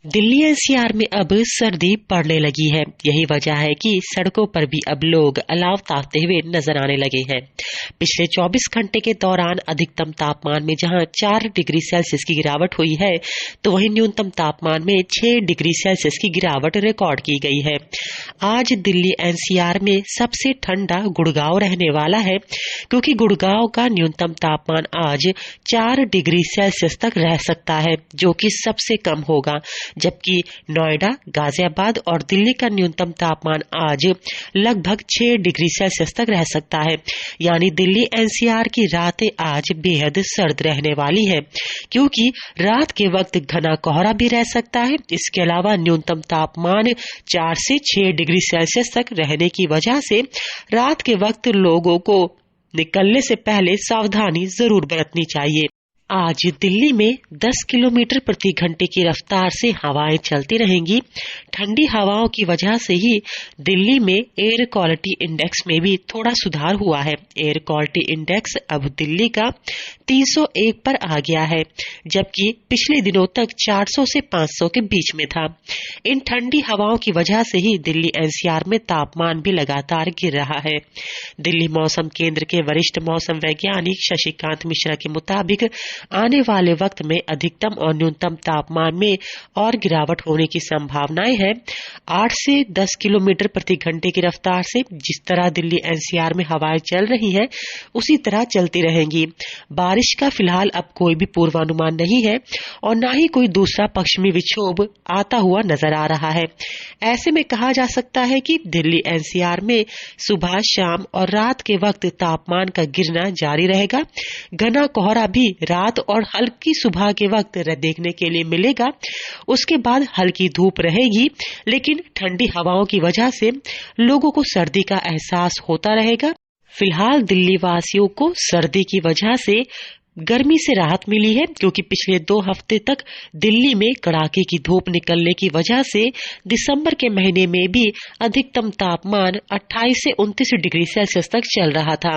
Delhi NCR में अब सर्दी पड़ने लगी है। यही वजह है कि सड़कों पर भी अब लोग अलाव तापते हुए नजर आने लगे हैं। पिछले 24 घंटे के दौरान अधिकतम तापमान में जहां 4 डिग्री सेल्सियस की गिरावट हुई है, तो वहीं न्यूनतम तापमान में 6 डिग्री सेल्सियस की गिरावट रिकॉर्ड की गई है। आज दिल्ली एनसीआर में सबसे ठंडा गुड़गांव रहने वाला है, क्योंकि गुड़गांव का न्यूनतम तापमान आज 4 डिग्री सेल्सियस तक रह सकता है, जो कि सबसे कम होगा। जबकि नोएडा, गाजियाबाद और दिल्ली का न्यूनतम तापमान आज लगभग 6 डिग्री सेल्सियस तक रह सकता है। यानी दिल्ली एनसीआर की रातें आज बेहद सर्द रहने वाली है, क्योंकि रात के वक्त घना कोहरा भी रह सकता है। इसके अलावा न्यूनतम तापमान 4 से 6 डिग्री सेल्सियस तक रहने की वजह से रात के वक्त लोगों को निकलने से पहले सावधानी जरूर बरतनी चाहिए। आज दिल्ली में 10 किलोमीटर प्रति घंटे की रफ्तार से हवाएं चलती रहेंगी। ठंडी हवाओं की वजह से ही दिल्ली में एयर क्वालिटी इंडेक्स में भी थोड़ा सुधार हुआ है। एयर क्वालिटी इंडेक्स अब दिल्ली का 301 पर आ गया है, जबकि पिछले दिनों तक 400 से 500 के बीच में था। इन ठंडी हवाओं की वजह से ही दिल्ली एनसीआर में तापमान भी लगातार गिर रहा है। दिल्ली मौसम केंद्र के वरिष्ठ मौसम वैज्ञानिक शशिकांत मिश्रा के मुताबिक आने वाले वक्त में अधिकतम और न्यूनतम तापमान में और गिरावट होने की संभावनाएं हैं। 8 से 10 किलोमीटर प्रति घंटे की रफ्तार से जिस तरह दिल्ली एनसीआर में हवाएं चल रही हैं, उसी तरह चलती रहेंगी। बारिश का फिलहाल अब कोई भी पूर्वानुमान नहीं है और न ही कोई दूसरा पश्चिमी विक्षोभ आता हुआ नजर आ रहा है। ऐसे में कहा जा सकता है कि दिल्ली एनसीआर में सुबह, शाम और रात के वक्त तापमान का गिरना जारी रहेगा। घना कोहरा भी रात और हल्की सुबह के वक्त देखने के लिए मिलेगा। उसके बाद हल्की धूप रहेगी, लेकिन ठंडी हवाओं की वजह से लोगों को सर्दी का एहसास होता रहेगा। फिलहाल दिल्ली वासियों को सर्दी की वजह से गर्मी से राहत मिली है, क्योंकि पिछले 2 हफ्ते तक दिल्ली में कड़ाके की धूप निकलने की वजह से दिसंबर के महीने में भी अधिकतम तापमान 28 से 29 डिग्री सेल्सियस तक चल रहा था।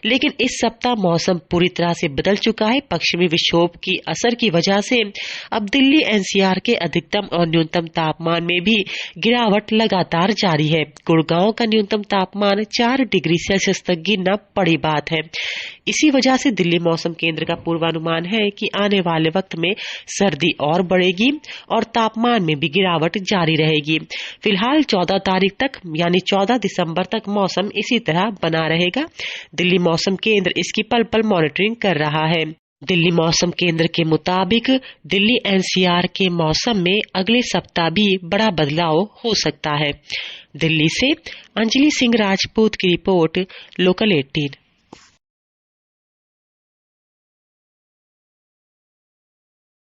लेकिन इस सप्ताह मौसम पूरी तरह से बदल चुका है। पश्चिमी विक्षोभ की असर की वजह से अब दिल्ली एनसीआर के अधिकतम और न्यूनतम तापमान में भी गिरावट लगातार जारी है। गुड़गांव का न्यूनतम तापमान 4 डिग्री सेल्सियस तक गिरना बड़ी बात है। इसी वजह से दिल्ली मौसम केंद्र का पूर्वानुमान है कि आने वाले वक्त में सर्दी और बढ़ेगी और तापमान में भी गिरावट जारी रहेगी। फिलहाल 14 तारीख तक यानी 14 दिसंबर तक मौसम इसी तरह बना रहेगा। दिल्ली मौसम केंद्र इसकी पल पल मॉनिटरिंग कर रहा है। दिल्ली मौसम केंद्र के मुताबिक दिल्ली एनसीआर के मौसम में अगले सप्ताह भी बड़ा बदलाव हो सकता है। दिल्ली से अंजलि सिंह राजपूत की रिपोर्ट, लोकल 18।